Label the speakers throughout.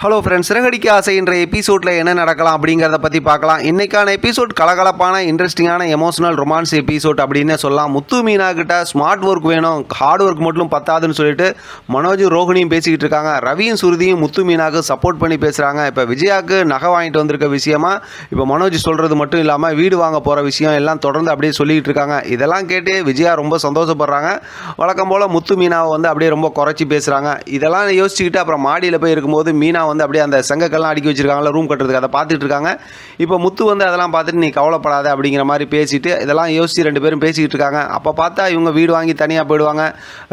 Speaker 1: Hello friends, Siragadikka ஆசை என்ற எபிசோடில் என்ன நடக்கலாம் அப்படிங்கிறத பற்றி பார்க்கலாம். இன்றைக்கான எபிசோட் கலகலப்பான இன்ட்ரெஸ்டிங்கான எமோஷனல் ரொமான்ஸ் எபிசோட் அப்படின்னு சொல்லலாம். முத்து மீனா கிட்ட ஸ்மார்ட் ஒர்க் வேணும், ஹார்ட் ஒர்க் மட்டும் பத்தாதுன்னு சொல்லிட்டு மனோஜும் ரோஹிணியும் பேசிக்கிட்டு இருக்காங்க. ரவியும் சுருதியும் முத்து மீனாவுக்கு சப்போர்ட் பண்ணி பேசுகிறாங்க. இப்போ விஜயாவுக்கு நகை வாங்கிட்டு வந்திருக்க விஷயமா இப்போ மனோஜ் சொல்கிறது மட்டும் இல்லாமல் வீடு வாங்க போகிற விஷயம் எல்லாம் தொடர்ந்து அப்படியே சொல்லிக்கிட்டு இருக்காங்க. இதெல்லாம் கேட்டு விஜயா ரொம்ப சந்தோஷப்படுறாங்க. வழக்கம் போல் முத்து மீனாவை அப்படியே ரொம்ப குறைச்சி பேசுகிறாங்க. இதெல்லாம் யோசிச்சுக்கிட்டு அப்புறம் மாடியில் போய் இருக்கும்போது மீனா அப்படியே அந்த செங்கக்கெல்லாம் அடுக்கி வச்சிருக்காங்களா ரூம் கட்டுறதுக்கு, அதை பார்த்துட்டு இருக்காங்க. இப்போ முத்து அதெல்லாம் பார்த்துட்டு நீ கவலைப்படாத அப்படிங்கிற மாதிரி பேசிட்டு இதெல்லாம் யோசிச்சு ரெண்டு பேரும் பேசிக்கிட்டு இருக்காங்க. அப்போ பார்த்தா இவங்க வீடு வாங்கி தனியாக போயிடுவாங்க.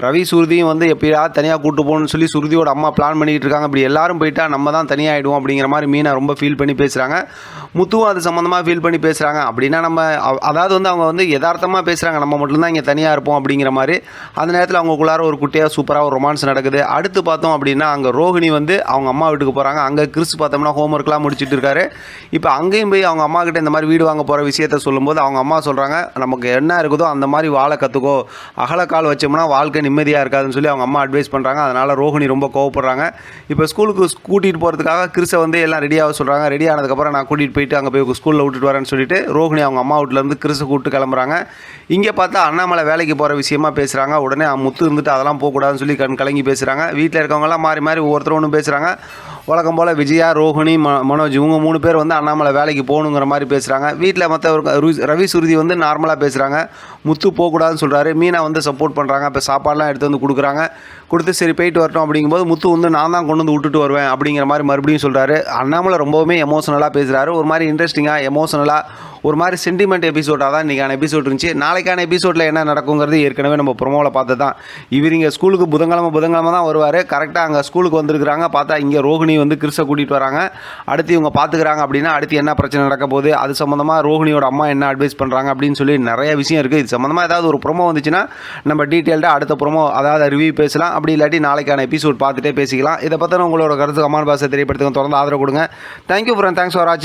Speaker 1: ரவி சுருதியும் எப்படியாவது தனியாக கூட்டு போகணும்னு சொல்லி சுருதியோட அம்மா பிளான் பண்ணிக்கிட்டு இருக்காங்க. இப்படி எல்லாரும் போயிட்டா நம்ம தான் தனியாக ஆகிடுவோம் அப்படிங்கிற மாதிரி மீனா ரொம்ப ஃபீல் பண்ணி பேசுகிறாங்க. முத்துவும் அது சம்மந்தமாக ஃபீல் பண்ணி பேசுகிறாங்க. அப்படின்னா நம்ம அதாவது அவங்க யதார்த்தமாக பேசுகிறாங்க, நம்ம மட்டும்தான் இங்கே தனியாக இருப்போம் அப்படிங்கிற மாதிரி. அந்த நேரத்தில் அவங்களுக்குள்ளார ஒரு குட்டியாக சூப்பராக ஒரு ரொமான்ஸ் நடக்குது. அடுத்து பார்த்தோம் அப்படின்னா அங்கே ரோஹிணி அவங்க அம்மா வீட்டுக்கு போகிறாங்க. அங்கே கிறிஸ் பார்த்தோம்னா ஹோம்ஒர்க்லாம் முடிச்சுட்டு இருக்காரு. இப்போ அங்கேயும் போய் அவங்க அம்மா கிட்ட இந்த மாதிரி வீடு வாங்க போகிற விஷயத்த சொல்லும்போது அவங்க அம்மா சொல்கிறாங்க, நமக்கு என்ன இருக்குதோ அந்த மாதிரி வாழை கற்றுக்கோ, அகலக்கால் வச்சோம்னா வாழ்க்கை நிம்மதியாக இருக்காதுன்னு சொல்லி அவங்க அம்மா அட்வைஸ் பண்ணுறாங்க. அதனால் ரோஹிணி ரொம்ப கோவப்படுறாங்க. இப்போ ஸ்கூலுக்கு கூட்டிகிட்டு போகிறதுக்காக கிறிஸை எல்லாம் ரெடியாக சொல்கிறாங்க. ரெடி ஆனதுக்கப்புறம் நான் கூட்டிகிட்டு போயிட்டு அங்கே போய் ஸ்கூலில் விட்டுட்டு வரேன்னு சொல்லிட்டு ரோஹிணி அவங்க அம்மா வீட்டிலேருந்து கிறிஸை கூப்பிட்டு கிளம்புறாங்க. இங்கே பார்த்தா அண்ணாமலை வேலைக்கு போகிற விஷயமா பேசுகிறாங்க. உடனே முத்து இருந்துட்டு அதெல்லாம் போகக்கூடாதுன்னு சொல்லி கலங்கி பேசுகிறாங்க. வீட்டில் இருக்கவங்கலாம் மாறி மாறி ஒவ்வொருத்தரும் ஒன்று பேசுகிறாங்க. வழக்கம் போல் விஜயா, ரோஹிணி, மனோஜ் இவங்க 3 பேர் அண்ணாமலை வேலைக்கு போகணுங்கிற மாதிரி பேசுகிறாங்க. வீட்டில் மற்ற ரவி சுருதி நார்மலாக பேசுகிறாங்க. முத்து போகக்கூடாதுன்னு சொல்கிறாரு. மீனா சப்போர்ட் பண்ணுறாங்க. இப்போ சாப்பாடெலாம் எடுத்து கொடுக்குறாங்க. கொடுத்து சரி போயிட்டு வரட்டும் அப்படிங்கும்போது முத்து நான் தான் கொண்டு விட்டுட்டு வருவேன் அப்படிங்கிற மாதிரி மறுபடியும் சொல்கிறாரு. அண்ணாமலை ரொம்பவுமே எமோஷனலாக பேசுகிறாரு. ஒரு மாதிரி இன்ட்ரெஸ்டிங்காக எமோஷனலாக ஒரு மாதிரி சென்டிமெண்ட் எபிசோடாக தான் இன்றைக்கான எபிசோட் இருந்துச்சு. நாளைக்கான எபிசோடில் என்ன நடக்குங்கிறது ஏற்கனவே நம்ம ப்ரோமோவில் பார்த்து தான். இவர் இங்கே ஸ்கூலுக்கு புதன்கிழமை தான் வருவார். கரெக்டாக அங்கே ஸ்கூலுக்கு வந்திருக்கிறாங்க. பார்த்தா இங்கே ரோஹிணி கிறிஸை கூட்டிகிட்டு வராங்க. அடுத்து இவங்க பார்த்துக்கிறாங்க. அப்படின்னா அடுத்து என்ன பிரச்சனை நடக்க போகுது, அது சம்மந்தமாக ரோஹிணியோட அம்மா என்ன அட்வைஸ் பண்ணுறாங்க அப்படின்னு சொல்லி நிறைய விஷயம் இருக்குது. இது சம்மந்தமாக ஏதாவது ஒரு ப்ரோமோ வந்துச்சுன்னா நம்ம டீட்டெயில்டாக அடுத்த ப்ரோமோ அதாவது ரிவ்யூ பேசலாம். அப்படி இல்லாட்டி நாளைக்கான எபிசோட் பார்த்துட்டே பேசிக்கலாம். இதை பற்றின உங்களோட கருத்து கமெண்ட் பாக்ஸை தெரியப்படுத்துங்க. தொடர்ந்து ஆதரவு கொடுங்க. தேங்க்யூ ஃப்ரெண்ட், தேங்க்ஸ் ஃபார் வாட்சிங்.